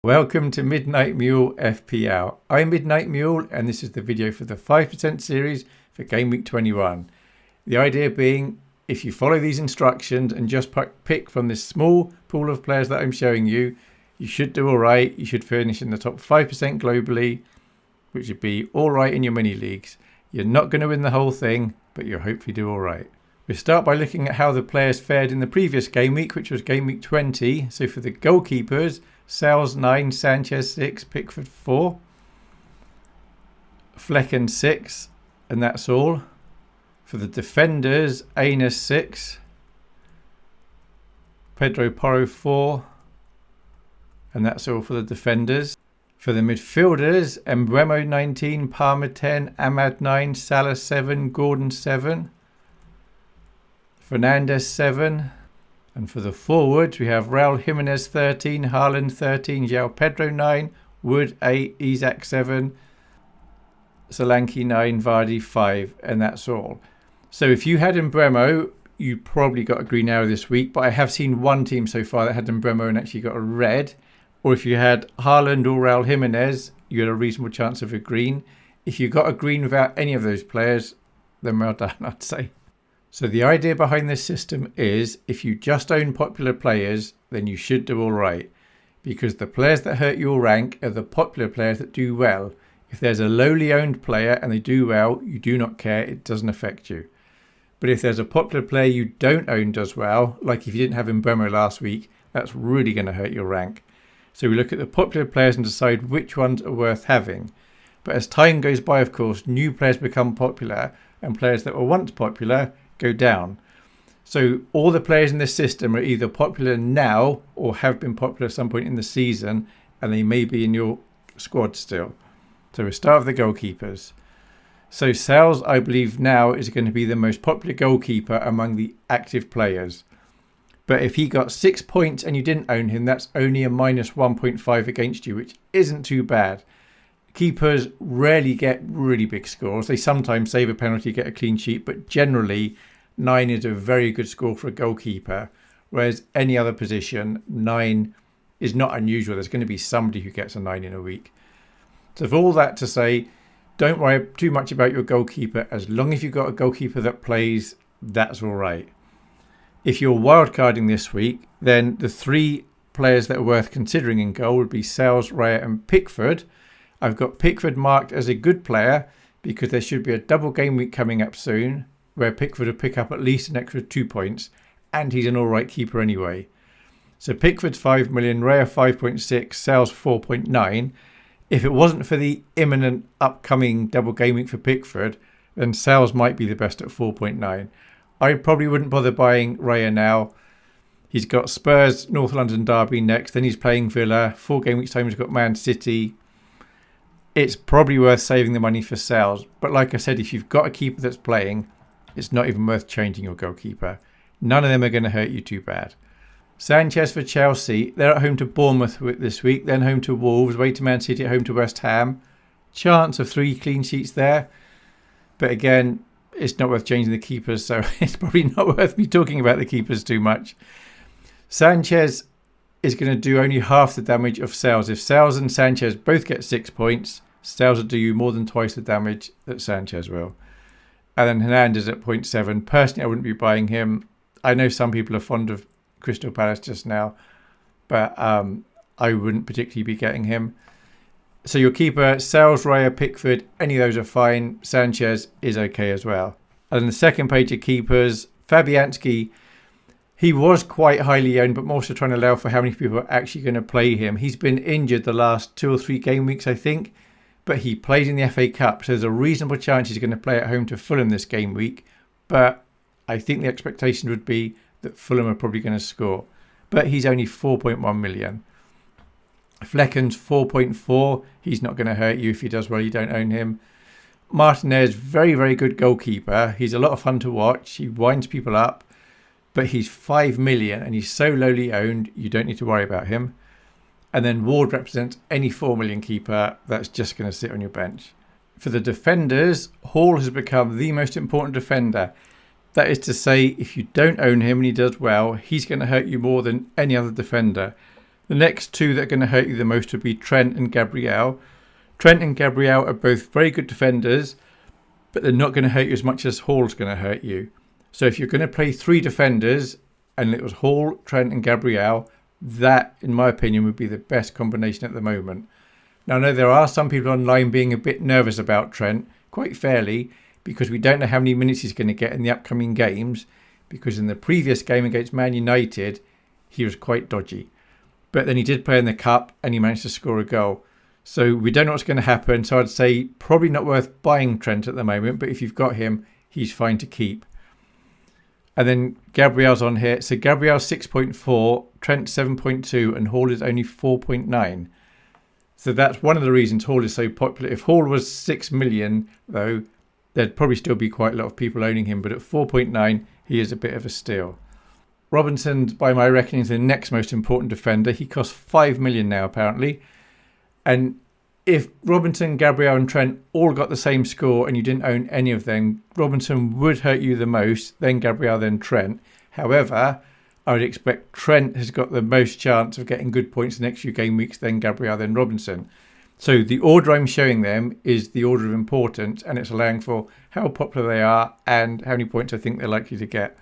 Welcome to Midnight Mule FPL. I'm Midnight Mule and this is the video for the 5% series for Game Week 21. The idea being, if you follow these instructions and just pick from this small pool of players that I'm showing you, you should do alright. You should finish in the top 5% globally, which would be alright in your mini leagues. You're not going to win the whole thing, but you'll hopefully do alright. We start by looking at how the players fared in the previous game week, which was game week 20. So for the goalkeepers, Sales 9, Sanchez 6, Pickford 4, Flecken 6, and that's all. For the defenders, Anus 6, Pedro Porro 4, and that's all for the defenders. For the midfielders, Embremo 19, Palmer 10, Ahmad 9, Salah 7, Gordon 7, Fernandez 7. And for the forwards, we have Raul Jimenez 13, Haaland 13, João Pedro 9, Wood 8, Isak 7, Solanke 9, Vardy 5, and that's all. So if you had Embremo, you probably got a green arrow this week, but I have seen one team so far that had Embremo and actually got a red. Or if you had Haaland or Raul Jimenez, you had a reasonable chance of a green. If you got a green without any of those players, then well done, I'd say. So the idea behind this system is if you just own popular players, then you should do all right. Because the players that hurt your rank are the popular players that do well. If there's a lowly owned player and they do well, you do not care, it doesn't affect you. But if there's a popular player you don't own does well, like if you didn't have Mbeumo last week, that's really going to hurt your rank. So we look at the popular players and decide which ones are worth having. But as time goes by, of course, new players become popular and players that were once popular go down. So all the players in this system are either popular now or have been popular at some point in the season, and they may be in your squad still. So we start with the goalkeepers. So Sales, I believe now, is going to be the most popular goalkeeper among the active players. But if he got 6 points and you didn't own him, that's only a minus 1.5 against you, which isn't too bad. Keepers rarely get really big scores. They sometimes save a penalty, get a clean sheet, but generally 9 is a very good score for a goalkeeper. Whereas any other position, 9 is not unusual. There's going to be somebody who gets a 9 in a week. So for all that to say, don't worry too much about your goalkeeper. As long as you've got a goalkeeper that plays, that's all right. If you're wildcarding this week, then the 3 players that are worth considering in goal would be Sales, Raya and Pickford. I've got Pickford marked as a good player because there should be a double game week coming up soon where Pickford will pick up at least an extra 2 points, and he's an alright keeper anyway. So Pickford's 5 million, Raya 5.6, Sales 4.9. If it wasn't for the imminent upcoming double game week for Pickford, then Sales might be the best at 4.9. I probably wouldn't bother buying Raya now. He's got Spurs, North London Derby next, then he's playing Villa. 4 game weeks time he's got Man City. It's probably worth saving the money for Sales. But like I said, if you've got a keeper that's playing, it's not even worth changing your goalkeeper. None of them are going to hurt you too bad. Sanchez for Chelsea. They're at home to Bournemouth this week, then home to Wolves, away to Man City, at home to West Ham. Chance of 3 clean sheets there. But again, it's not worth changing the keepers, so it's probably not worth me talking about the keepers too much. Sanchez is going to do only half the damage of Sales. If Sales and Sanchez both get 6 points, Sales will do you more than twice the damage that Sanchez will. And then Hernandez at 0.7. Personally, I wouldn't be buying him. I know some people are fond of Crystal Palace just now, but I wouldn't particularly be getting him. So your keeper, Sales, Raya, Pickford, any of those are fine. Sanchez is okay as well. And then the second page of keepers, Fabianski. He was quite highly owned, but I'm also trying to allow for how many people are actually going to play him. He's been injured the last 2 or 3 game weeks, I think, but he played in the FA Cup, so there's a reasonable chance he's going to play at home to Fulham this game week. But I think the expectation would be that Fulham are probably going to score. But he's only 4.1 million. Flecken's 4.4. He's not going to hurt you. If he does well, you don't own him. Martinez, very, very good goalkeeper. He's a lot of fun to watch. He winds people up. But he's 5 million and he's so lowly owned, you don't need to worry about him. And then Ward represents any 4 million keeper that's just going to sit on your bench. For the defenders, Hall has become the most important defender. That is to say, if you don't own him and he does well, he's going to hurt you more than any other defender. The next two that are going to hurt you the most would be Trent and Gabriel. Trent and Gabriel are both very good defenders, but they're not going to hurt you as much as Hall's going to hurt you. So if you're going to play 3 defenders, and it was Hall, Trent and Gabriel, that, in my opinion, would be the best combination at the moment. Now, I know there are some people online being a bit nervous about Trent, quite fairly, because we don't know how many minutes he's going to get in the upcoming games, because in the previous game against Man United, he was quite dodgy. But then he did play in the Cup, and he managed to score a goal. So we don't know what's going to happen. So I'd say probably not worth buying Trent at the moment. But if you've got him, he's fine to keep. And then Gabriel's on here. So Gabriel's 6.4, Trent 7.2, and Hall is only 4.9. So that's one of the reasons Hall is so popular. If Hall was 6 million, though, there'd probably still be quite a lot of people owning him. But at 4.9, he is a bit of a steal. Robinson, by my reckoning, is the next most important defender. He costs 5 million now, apparently. And if Robinson, Gabriel and Trent all got the same score and you didn't own any of them, Robinson would hurt you the most, then Gabriel, then Trent. However, I would expect Trent has got the most chance of getting good points the next few game weeks, then Gabriel, then Robinson. So the order I'm showing them is the order of importance, and it's allowing for how popular they are and how many points I think they're likely to get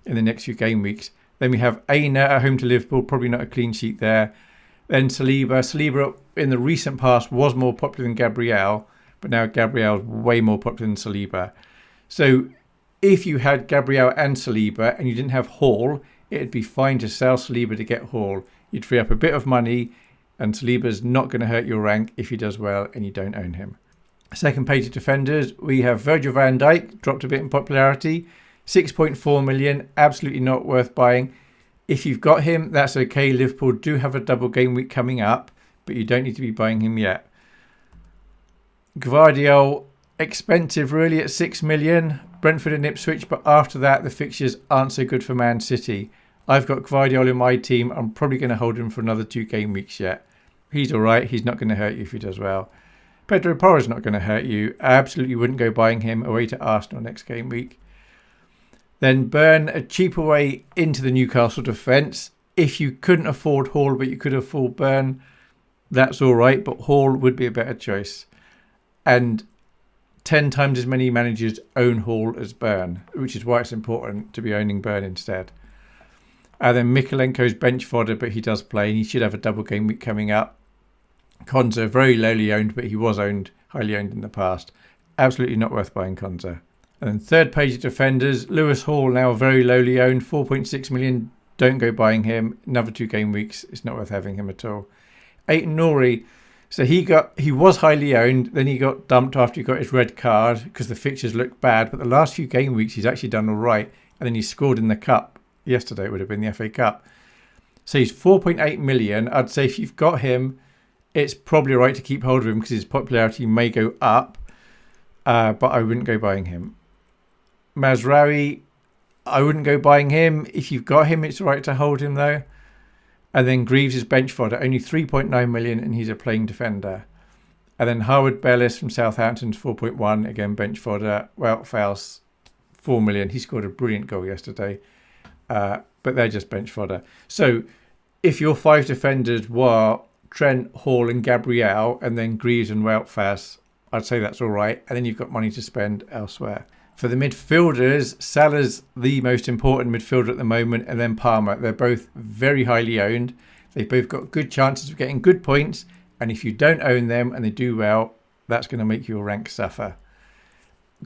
in the next few game weeks. Then we have Aina at home to Liverpool, probably not a clean sheet there. Then Saliba. Saliba in the recent past was more popular than Gabriel, but now Gabriel's way more popular than Saliba. So if you had Gabriel and Saliba and you didn't have Hall, it'd be fine to sell Saliba to get Hall. You'd free up a bit of money, and Saliba's not going to hurt your rank if he does well and you don't own him. Second page of defenders, we have Virgil van Dijk, dropped a bit in popularity. 6.4 million, absolutely not worth buying. If you've got him, that's okay. Liverpool do have a double game week coming up, but you don't need to be buying him yet. Gvardiol, expensive really at 6 million. Brentford and Ipswich, but after that, the fixtures aren't so good for Man City. I've got Gvardiol in my team. I'm probably going to hold him for another 2 game weeks yet. He's all right. He's not going to hurt you if he does well. Pedro Porro's not going to hurt you. I absolutely wouldn't go buying him away to Arsenal next game week. Then Burn, a cheaper way into the Newcastle defence. If you couldn't afford Hall, but you could afford Burn, that's all right. But Hall would be a better choice. And 10 times as many managers own Hall as Burn, which is why it's important to be owning Burn instead. And then Mikolenko's bench fodder, but he does play. And he should have a double game week coming up. Konza, very lowly owned, but he was highly owned in the past. Absolutely not worth buying Konza. And then third page of defenders, Lewis Hall, now very lowly owned, 4.6 million. Don't go buying him. Another 2 game weeks. It's not worth having him at all. Aiton Nori. So he was highly owned. Then he got dumped after he got his red card because the fixtures looked bad. But the last few game weeks, he's actually done all right. And then he scored in the Cup. Yesterday it would have been the FA Cup. So he's 4.8 million. I'd say if you've got him, it's probably right to keep hold of him because his popularity may go up. But I wouldn't go buying him. Mazraoui, I wouldn't go buying him. If you've got him, it's right to hold him though. And then Greaves is bench fodder, only 3.9 million, and he's a playing defender. And then Harwood Bellis from Southampton's 4.1, again bench fodder. Wout Faus, 4 million. He scored a brilliant goal yesterday. But they're just bench fodder. So if your 5 defenders were Trent, Hall and Gabriel, and then Greaves and Wout Faus, I'd say that's all right. And then you've got money to spend elsewhere. For the midfielders, Salah's the most important midfielder at the moment, and then Palmer. They're both very highly owned. They've both got good chances of getting good points, and if you don't own them and they do well, that's going to make your rank suffer.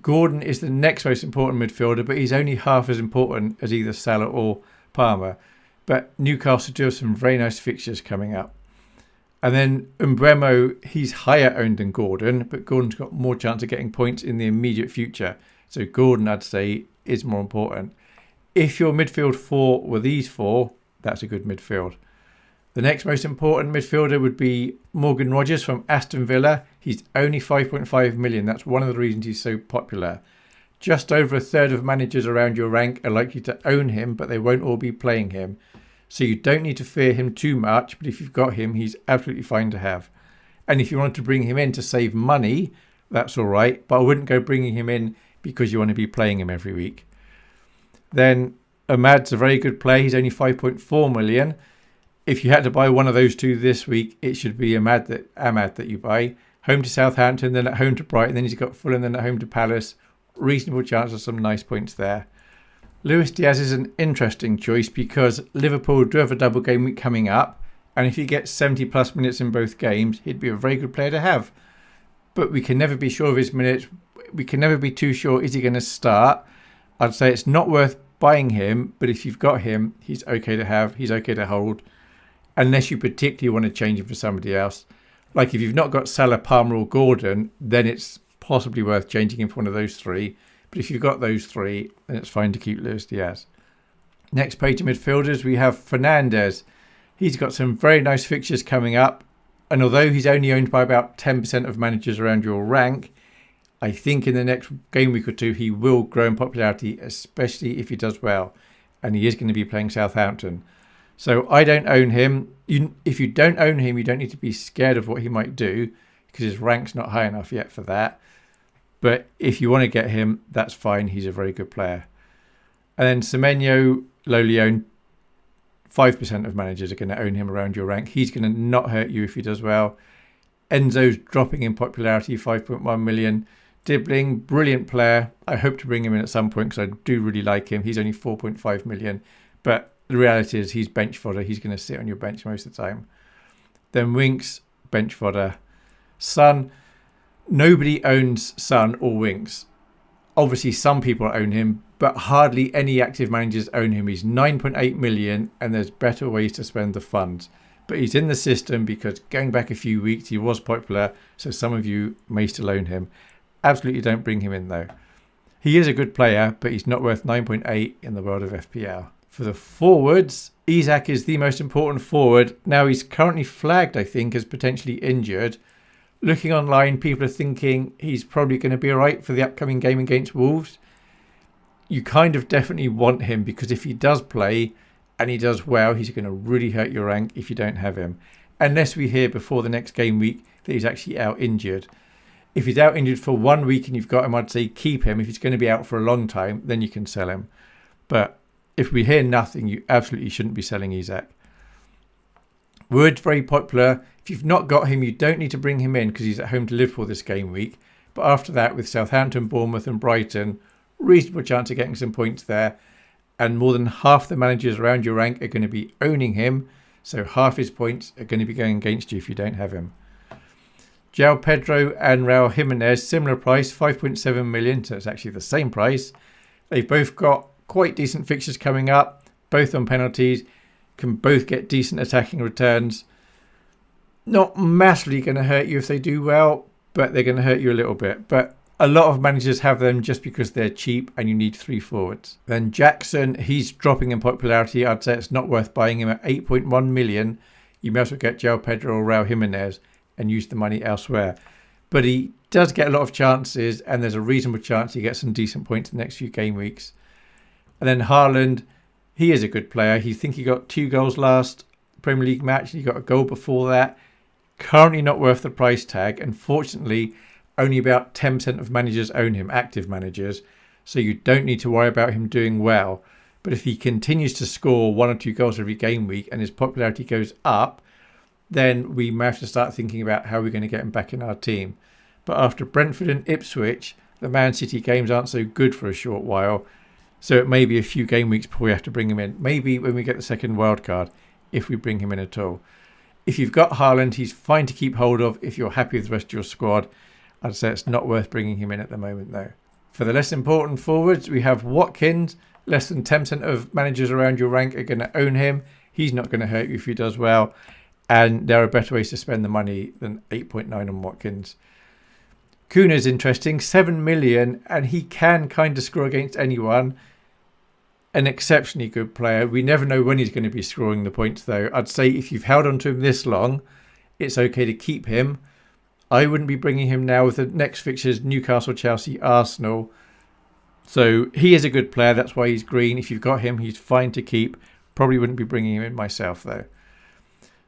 Gordon is the next most important midfielder, but he's only half as important as either Salah or Palmer. But Newcastle do have some very nice fixtures coming up. And then Umbremo, he's higher owned than Gordon, but Gordon's got more chance of getting points in the immediate future. So Gordon, I'd say, is more important. If your midfield 4 were these 4, that's a good midfield. The next most important midfielder would be Morgan Rogers from Aston Villa. He's only 5.5 million. That's one of the reasons he's so popular. Just over a third of managers around your rank are likely to own him, but they won't all be playing him. So you don't need to fear him too much, but if you've got him, he's absolutely fine to have. And if you want to bring him in to save money, that's all right. But I wouldn't go bringing him in because you want to be playing him every week. Then Ahmad's a very good play. He's only 5.4 million. If you had to buy one of those two this week, it should be Ahmad that you buy. Home to Southampton, then at home to Brighton, then he's got Fulham, then at home to Palace. Reasonable chance of some nice points there. Luis Diaz is an interesting choice because Liverpool do have a double game week coming up, and if he gets 70 plus minutes in both games, he'd be a very good player to have. But we can never be sure of his minutes. We can never be too sure, is he going to start? I'd say it's not worth buying him, but if you've got him, he's okay to have, he's okay to hold, unless you particularly want to change him for somebody else. Like if you've not got Salah, Palmer or Gordon, then it's possibly worth changing him for one of those three. But if you've got those three, then it's fine to keep Luis Diaz. Next page of midfielders, we have Fernandes. He's got some very nice fixtures coming up. And although he's only owned by about 10% of managers around your rank, I think in the next game week or two, he will grow in popularity, especially if he does well. And he is going to be playing Southampton. So I don't own him. If you don't own him, you don't need to be scared of what he might do because his rank's not high enough yet for that. But if you want to get him, that's fine. He's a very good player. And then Semenyo, lowly owned. 5% of managers are going to own him around your rank. He's going to not hurt you if he does well. Enzo's dropping in popularity, 5.1 million. Dibbling, brilliant player. I hope to bring him in at some point because I do really like him. He's only 4.5 million. But the reality is he's bench fodder. He's going to sit on your bench most of the time. Then Winks, bench fodder. Son, nobody owns Son or Winks. Obviously, some people own him, but hardly any active managers own him. He's 9.8 million, and there's better ways to spend the funds. But he's in the system because going back a few weeks, he was popular, so some of you may still own him. Absolutely don't bring him in, though. He is a good player, but he's not worth 9.8 in the world of FPL. For the forwards, Isak is the most important forward. Now, he's currently flagged, I think, as potentially injured. Looking online, people are thinking he's probably going to be all right for the upcoming game against Wolves. You kind of definitely want him because if he does play and he does well, he's going to really hurt your rank if you don't have him. Unless we hear before the next game week that he's actually out injured. If he's out injured for 1 week and you've got him, I'd say keep him. If he's going to be out for a long time, then you can sell him. But if we hear nothing, you absolutely shouldn't be selling Isak. Wood, very popular. If you've not got him, you don't need to bring him in because he's at home to Liverpool this game week. But after that, with Southampton, Bournemouth and Brighton, reasonable chance of getting some points there. And more than half the managers around your rank are going to be owning him. So half his points are going to be going against you if you don't have him. João Pedro and Raul Jimenez, similar price, 5.7 million. So it's actually the same price. They've both got quite decent fixtures coming up, both on penalties, can both get decent attacking returns. Not massively going to hurt you if they do well, but they're going to hurt you a little bit. But a lot of managers have them just because they're cheap and you need 3 forwards. Then Jackson, he's dropping in popularity. I'd say it's not worth buying him at 8.1 million. You may as well get João Pedro or Raul Jimenez and use the money elsewhere. But he does get a lot of chances and there's a reasonable chance he gets some decent points in the next few game weeks. And then Haaland, he is a good player. He got 2 goals last Premier League match. He got a goal before that. Currently not worth the price tag. Unfortunately, only about 10% of managers own him, active managers. So you don't need to worry about him doing well. But if he continues to score 1 or 2 goals every game week and his popularity goes up, then we may have to start thinking about how we're going to get him back in our team. But after Brentford and Ipswich, the Man City games aren't so good for a short while. So it may be a few game weeks before we have to bring him in. Maybe when we get the second wildcard, if we bring him in at all. If you've got Haaland, he's fine to keep hold of if you're happy with the rest of your squad. I'd say it's not worth bringing him in at the moment, though. For the less important forwards, we have Watkins. Less than 10% of managers around your rank are going to own him. He's not going to hurt you if he does well. And there are better ways to spend the money than 8.9 on Watkins. Kuna's interesting, 7 million, and he can kind of score against anyone. An exceptionally good player. We never know when he's going to be scoring the points, though. I'd say if you've held on to him this long, it's okay to keep him. I wouldn't be bringing him now with the next fixtures, Newcastle, Chelsea, Arsenal. So he is a good player. That's why he's green. If you've got him, he's fine to keep. Probably wouldn't be bringing him in myself, though.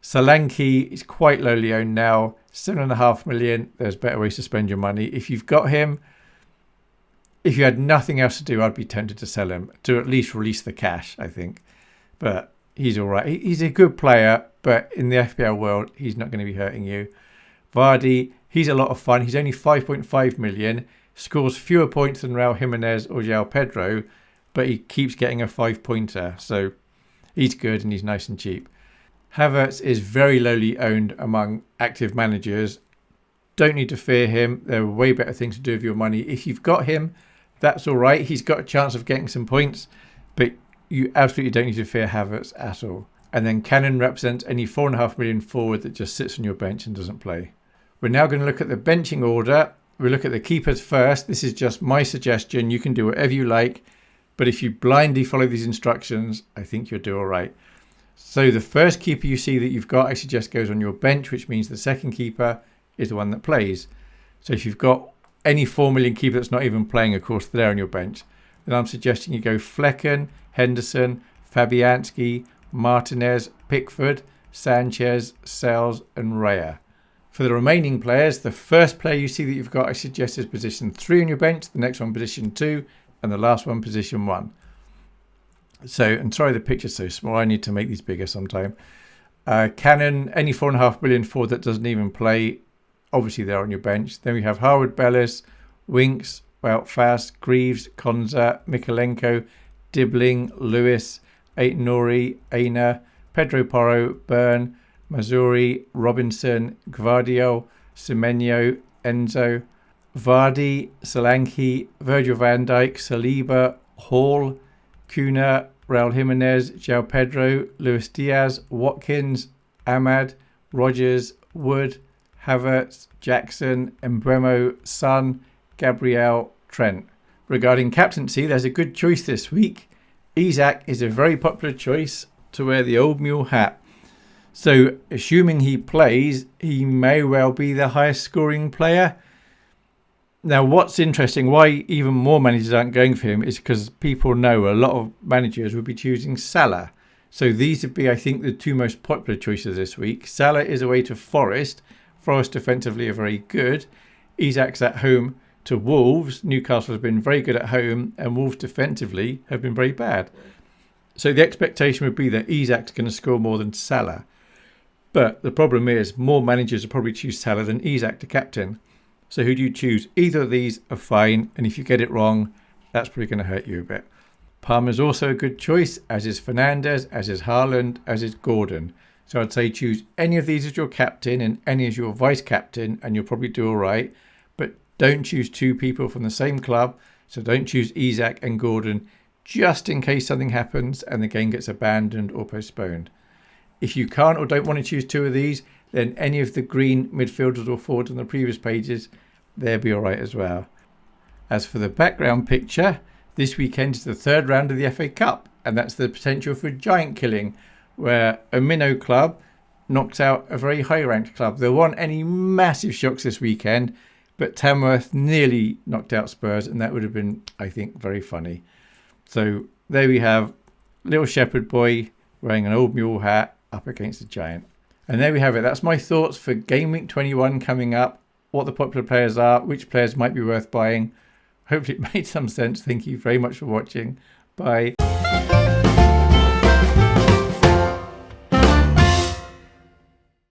Solanke is quite lowly owned now. 7.5 million. There's better ways to spend your money. If you've got him, if you had nothing else to do, I'd be tempted to sell him to at least release the cash, I think. But he's all right. He's a good player, but in the FPL world, he's not going to be hurting you. Vardy, he's a lot of fun. He's only 5.5 million, scores fewer points than Raul Jimenez or João Pedro, but he keeps getting a 5-pointer. So he's good and he's nice and cheap. Havertz is very lowly owned among active managers. Don't need to fear him. There are way better things to do with your money. If you've got him, that's all right. He's got a chance of getting some points, but you absolutely don't need to fear Havertz at all. And then Cannon represents any 4.5 million forward that just sits on your bench and doesn't play. We're now going to look at the benching order. We'll look at the keepers first. This is just my suggestion. You can do whatever you like, but if you blindly follow these instructions, I think you'll do all right. So the first keeper you see that you've got, I suggest goes on your bench, which means the second keeper is the one that plays. So if you've got any 4 million keeper that's not even playing, of course, they're on your bench. Then I'm suggesting you go Flecken, Henderson, Fabianski, Martinez, Pickford, Sanchez, Sells and Raya. For the remaining players, the first player you see that you've got, I suggest is position 3 on your bench, the next one position 2, and the last one position 1. So, and sorry the picture's so small, I need to make these bigger sometime. Cannon, any 4.5 million forward that doesn't even play, obviously they're on your bench. Then we have Harwood Bellis, Winks, Wout-Fast, Greaves, Konza, Mikalenko, Dibbling, Lewis, Aït-Nouri, Aina, Pedro Porro, Byrne, Mazuri, Robinson, Gvardiol, Semenyo, Enzo, Vardy, Solanke, Virgil van Dijk, Saliba, Hall, Kuna, Raul Jimenez, João Pedro, Luis Diaz, Watkins, Ahmad, Rogers, Wood, Havertz, Jackson, Embremo, Son, Gabriel, Trent. Regarding captaincy, there's a good choice this week. Isak is a very popular choice to wear the old Mule hat. So, assuming he plays, he may well be the highest scoring player. Now, what's interesting, why even more managers aren't going for him, is because people know a lot of managers will be choosing Salah. So these would be, I think, the 2 most popular choices this week. Salah is away to Forest. Forest defensively are very good. Isak's at home to Wolves. Newcastle has been very good at home, and Wolves defensively have been very bad. So the expectation would be that Isak's going to score more than Salah. But the problem is more managers will probably choose Salah than Isak to captain. So who do you choose? Either of these are fine, and if you get it wrong, that's probably going to hurt you a bit. Palmer's also a good choice, as is Fernandes, as is Haaland, as is Gordon. So I'd say choose any of these as your captain and any as your vice-captain, and you'll probably do all right. But don't choose 2 people from the same club, so don't choose Isak and Gordon, just in case something happens and the game gets abandoned or postponed. If you can't or don't want to choose 2 of these, then any of the green midfielders or forwards on the previous pages, they'll be all right as well. As for the background picture, this weekend is the 3rd round of the FA Cup, and that's the potential for giant killing, where a minnow club knocks out a very high-ranked club. There weren't any massive shocks this weekend, but Tamworth nearly knocked out Spurs, and that would have been, I think, very funny. So there we have little shepherd boy wearing an old Mule hat up against a giant. And there we have it. That's my thoughts for Game Week 21 coming up, what the popular players are, which players might be worth buying. Hopefully it made some sense. Thank you very much for watching. Bye.